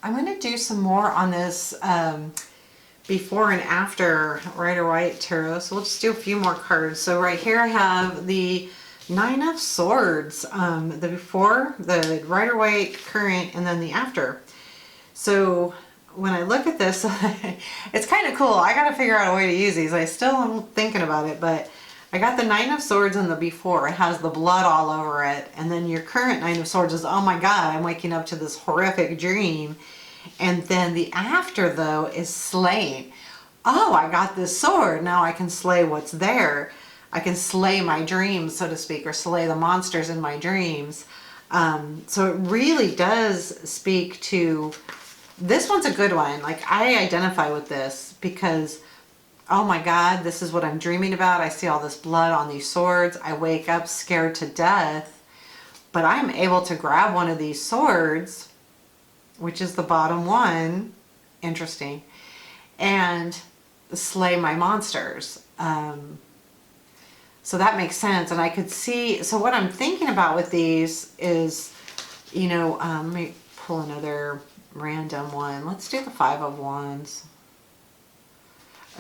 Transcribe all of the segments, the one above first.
I'm going to do some more on this Before and After Rider-Waite Tarot. So we'll just do a few more cards. So right here I have the Nine of Swords, the Before, the Rider-Waite current, and then the After. So when I look at this, it's kind of cool. I got to figure out a way to use these. I still am thinking about it, but I got the Nine of Swords in the Before. It has the blood all over it. And then your current Nine of Swords is, oh my God, I'm waking up to this horrific dream. And then the After, though, is slaying. Oh, I got this sword. Now I can slay what's there. I can slay my dreams, so to speak, or slay the monsters in my dreams. So it really does speak to, this one's a good one. Like, I identify with this because, oh my God, this is what I'm dreaming about. I see all this blood on these swords. I wake up scared to death, but I'm able to grab one of these swords, which is the bottom one, interesting, and slay my monsters. So that makes sense. And I could see, so what I'm thinking about with these is, you know, let me pull another random one. Let's do the Five of Wands.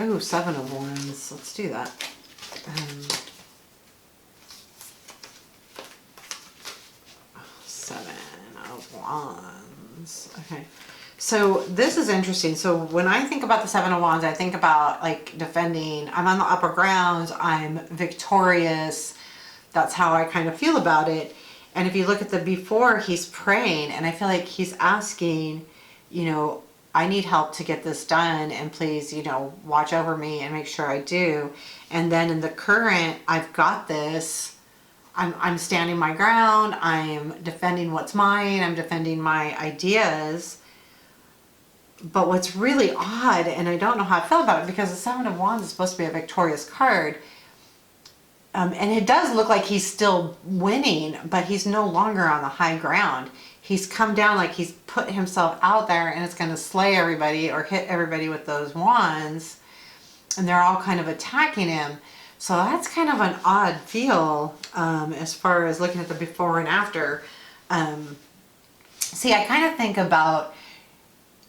Oh, Seven of Wands. Let's do that. Seven of Wands. Okay. So this is interesting. So when I think about the Seven of Wands, I think about like defending. I'm on the upper ground. I'm victorious. That's how I kind of feel about it. And if you look at the Before, he's praying, and I feel like he's asking, you know, I need help to get this done, and please, you know, watch over me and make sure I do. And then in the current, I've got this. I'm standing my ground. I'm defending what's mine. I'm defending my ideas. But what's really odd, and I don't know how I feel about it, because the Seven of Wands is supposed to be a victorious card, and it does look like he's still winning, but he's no longer on the high ground. He's come down, like he's put himself out there, and it's going to slay everybody or hit everybody with those wands, and they're all kind of attacking him. So that's kind of an odd feel as far as looking at the Before and After. See, I kind of think about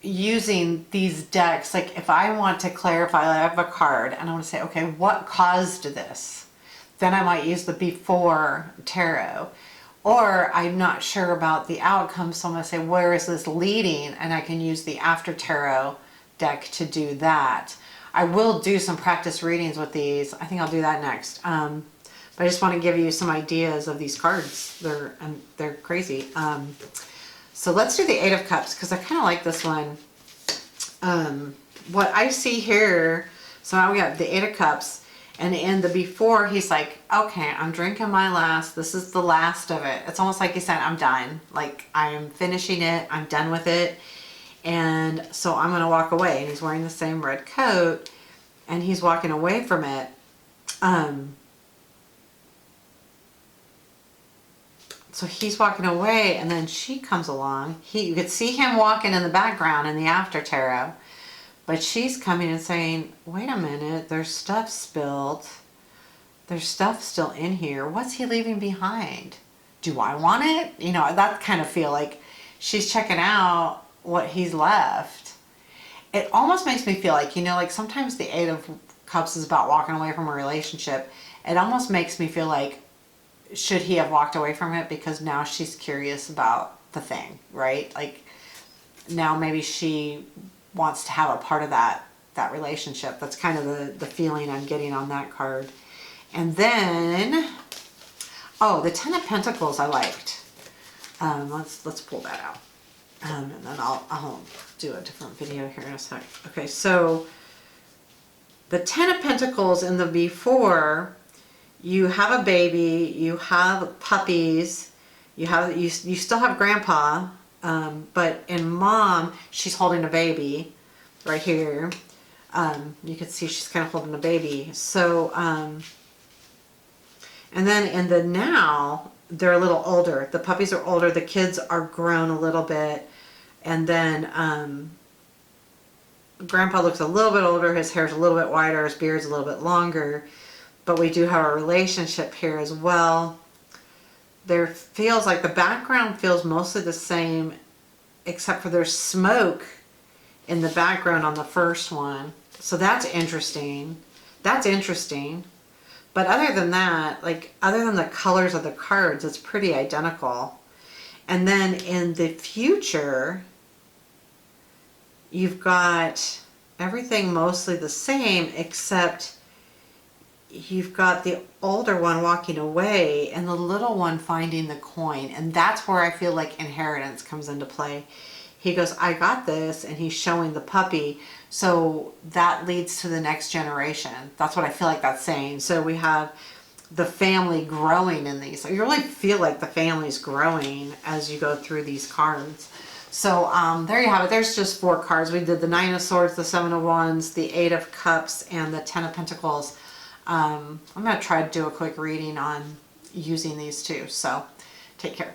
using these decks, like if I want to clarify, I have a card and I want to say, okay, what caused this? Then I might use the Before Tarot. Or I'm not sure about the outcome, so I'm going to say, where is this leading? And I can use the After Tarot deck to do that. I will do some practice readings with these. I think I'll do that next. But I just want to give you some ideas of these cards. They're crazy. So let's do the Eight of Cups, because I kind of like this one. What I see here, so now we got the Eight of Cups, and in the Before, he's like, okay, I'm drinking my last. This is the last of it. It's almost like he's saying, I'm done. Like, I'm finishing it. I'm done with it. And so I'm going to walk away. And he's wearing the same red coat, and he's walking away from it. So he's walking away, and then she comes along. You could see him walking in the background in the After Tarot. But she's coming and saying, wait a minute, there's stuff spilled. There's stuff still in here. What's he leaving behind? Do I want it? You know, that kind of feel like she's checking out what he's left. It almost makes me feel like, you know, like sometimes the Eight of Cups is about walking away from a relationship. It almost makes me feel like, should he have walked away from it, because now she's curious about the thing, right? Like now maybe she wants to have a part of that relationship. That's kind of the feeling I'm getting on that card. And then, oh, the Ten of Pentacles I liked. Let's pull that out. And then I'll do a different video here in a sec. Okay, so the Ten of Pentacles in the Before, you have a baby, you have puppies, you still have grandpa, but in Mom, she's holding a baby right here. You can see she's kind of holding a baby. So, and then in the Now, they're a little older. The puppies are older, the kids are grown a little bit, and then grandpa looks a little bit older, his hair's a little bit wider, his beard's a little bit longer. But we do have a relationship here as well. There feels like the background feels mostly the same except for there's smoke in the background on the first one. So that's interesting. That's interesting. But other than that, like other than the colors of the cards, it's pretty identical. And then in the future, you've got everything mostly the same, except you've got the older one walking away and the little one finding the coin. And that's where I feel like inheritance comes into play. He goes, I got this, and he's showing the puppy. So that leads to the next generation. That's what I feel like that's saying. So we have the family growing in these. So you really feel like the family's growing as you go through these cards. So there you have it. There's just 4 cards. We did the 9 of Swords, the 7 of Wands, the 8 of Cups, and the 10 of Pentacles. I'm going to try to do a quick reading on using these two. So take care.